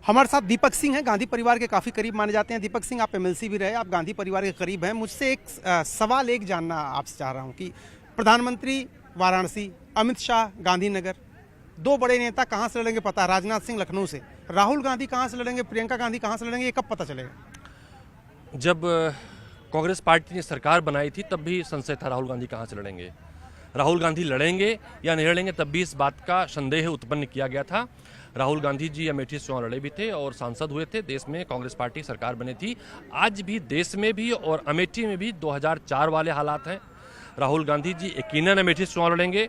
हमारे साथ दीपक सिंह हैं, गांधी परिवार के काफ़ी करीब माने जाते हैं। दीपक सिंह, आप एमएलसी भी रहे, आप गांधी परिवार के करीब हैं। मुझसे एक सवाल जानना आपसे चाह रहा हूं कि प्रधानमंत्री वाराणसी, अमित शाह गांधीनगर, दो बड़े नेता कहां से लड़ेंगे पता है, राजनाथ सिंह लखनऊ से, राहुल गांधी कहां से लड़ेंगे, प्रियंका गांधी कहां से लड़ेंगे, ये कब पता चलेगा? जब कांग्रेस पार्टी ने सरकार बनाई थी तब भी संशय था राहुल गांधी कहाँ से लड़ेंगे। राहुल गांधी लड़ेंगे या नहीं लड़ेंगे तब भी इस बात का संदेह उत्पन्न किया गया था। राहुल गांधी जी अमेठी से चुनाव लड़े भी थे और सांसद हुए थे। देश में कांग्रेस पार्टी सरकार बनी थी। आज भी देश में भी और अमेठी में भी 2004 वाले हालात हैं। राहुल गांधी जी यकीनन अमेठी से चुनाव लड़ेंगे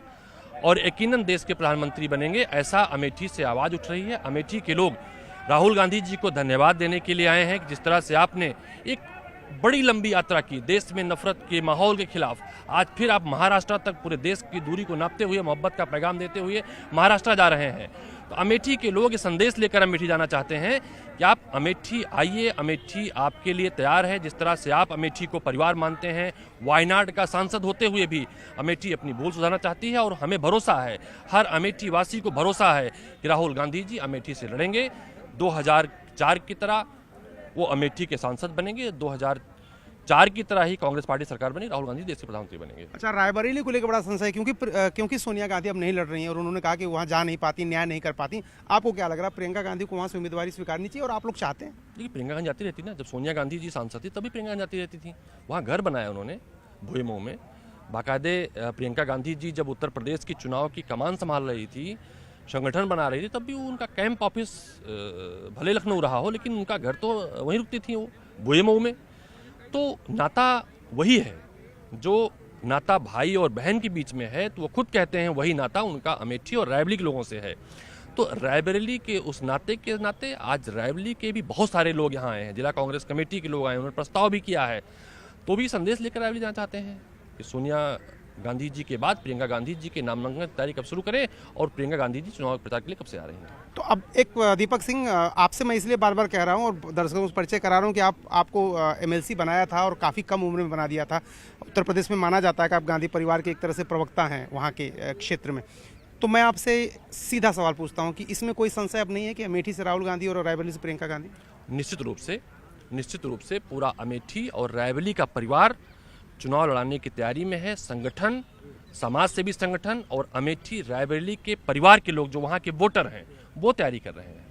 और यकीनन देश के प्रधानमंत्री बनेंगे, ऐसा अमेठी से आवाज़ उठ रही है। अमेठी के लोग राहुल गांधी जी को धन्यवाद देने के लिए आए हैं कि जिस तरह से आपने एक बड़ी लंबी यात्रा की देश में नफरत के माहौल के खिलाफ, आज फिर आप महाराष्ट्र तक पूरे देश की दूरी को नापते हुए, मोहब्बत का पैगाम देते हुए महाराष्ट्र जा रहे हैं। तो अमेठी के लोग ये संदेश लेकर अमेठी जाना चाहते हैं कि आप अमेठी आइए, अमेठी आपके लिए तैयार है। जिस तरह से आप अमेठी को परिवार मानते हैं, वायनाड का सांसद होते हुए भी अमेठी अपनी भूल सुधारना चाहती है और हमें भरोसा है, हर अमेठी वासी को भरोसा है कि राहुल गांधी जी अमेठी से लड़ेंगे। 2004 की तरह वो अमेठी के सांसद बनेंगे, 2004 की तरह ही कांग्रेस पार्टी सरकार बनी, राहुल गांधी देश के प्रधानमंत्री बनेंगे। अच्छा, रायबरेली को लेकर बड़ा संशय है क्योंकि सोनिया गांधी अब नहीं लड़ रही हैं और उन्होंने कहा कि वहाँ जा नहीं पाती, न्याय नहीं कर पाती। आपको क्या लग रहा है, प्रियंका गांधी को वहाँ से उम्मीदवारी स्वीकारनी चाहिए और आप लोग चाहते हैं? देखिए, प्रियंका गांधी जाती रहती ना, जब सोनिया गांधी जी सांसद थी तभी प्रियंका गांधी जाती रहती थी। वहाँ घर बनाया उन्होंने भुईमो में। बाकायदे प्रियंका गांधी जी जब उत्तर प्रदेश की चुनाव की कमान संभाल रही थी, संगठन बना रही थी, तब भी उनका कैंप ऑफिस भले लखनऊ रहा हो लेकिन उनका घर तो वहीं रुकती थी, वो भुईमो में। तो नाता वही है जो नाता भाई और बहन के बीच में है, तो वो खुद कहते हैं वही नाता उनका अमेठी और रायबरेली के लोगों से है। तो रायबरेली के उस नाते के नाते आज रायबरेली के भी बहुत सारे लोग यहाँ आए हैं, जिला कांग्रेस कमेटी के लोग आए, उन्होंने प्रस्ताव भी किया है। तो भी संदेश लेकर रायबरेली जाना चाहते हैं कि सोनिया गांधी जी के बाद प्रियंका गांधी जी के नामांकन की तैयारी कब शुरू करें और प्रियंका गांधी जी चुनाव प्रचार के लिए कब से आ रही हैं। तो अब एक दीपक सिंह, आपसे मैं इसलिए बार बार कह रहा हूं और दर्शकों से परिचय करा रहा हूं कि आपको एमएलसी बनाया था और काफ़ी कम उम्र में बना दिया था। उत्तर प्रदेश में माना जाता है कि आप गांधी परिवार के एक तरह से प्रवक्ता हैं वहाँ के क्षेत्र में। तो मैं आपसे सीधा सवाल पूछता हूँ कि इसमें कोई संशय अब नहीं है कि अमेठी से राहुल गांधी और रायबरेली से प्रियंका गांधी? निश्चित रूप से पूरा अमेठी और रायबरेली का परिवार चुनाव लड़ाने की तैयारी में है। संगठन, समाज सेवी संगठन और अमेठी रायबरेली के परिवार के लोग जो वहाँ के वोटर हैं वो तैयारी कर रहे हैं।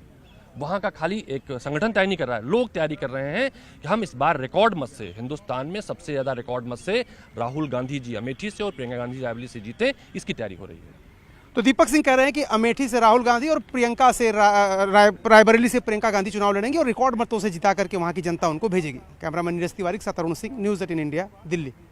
वहाँ का खाली एक संगठन तैयारी नहीं कर रहा है, लोग तैयारी कर रहे हैं कि हम इस बार रिकॉर्ड मत से, हिंदुस्तान में सबसे ज़्यादा रिकॉर्ड मत से राहुल गांधी जी अमेठी से और प्रियंका गांधी रायबरेली से जीते, इसकी तैयारी हो रही है। तो दीपक सिंह कह रहे हैं कि अमेठी से राहुल गांधी और प्रियंका से रायबरेली से प्रियंका गांधी चुनाव लड़ेंगे और रिकॉर्ड मतों से जिता करके वहाँ की जनता उनको भेजेगी। कैमरामैन नीरज तिवारी के साथ अरुण सिंह, न्यूज़ 18 इंडिया, दिल्ली।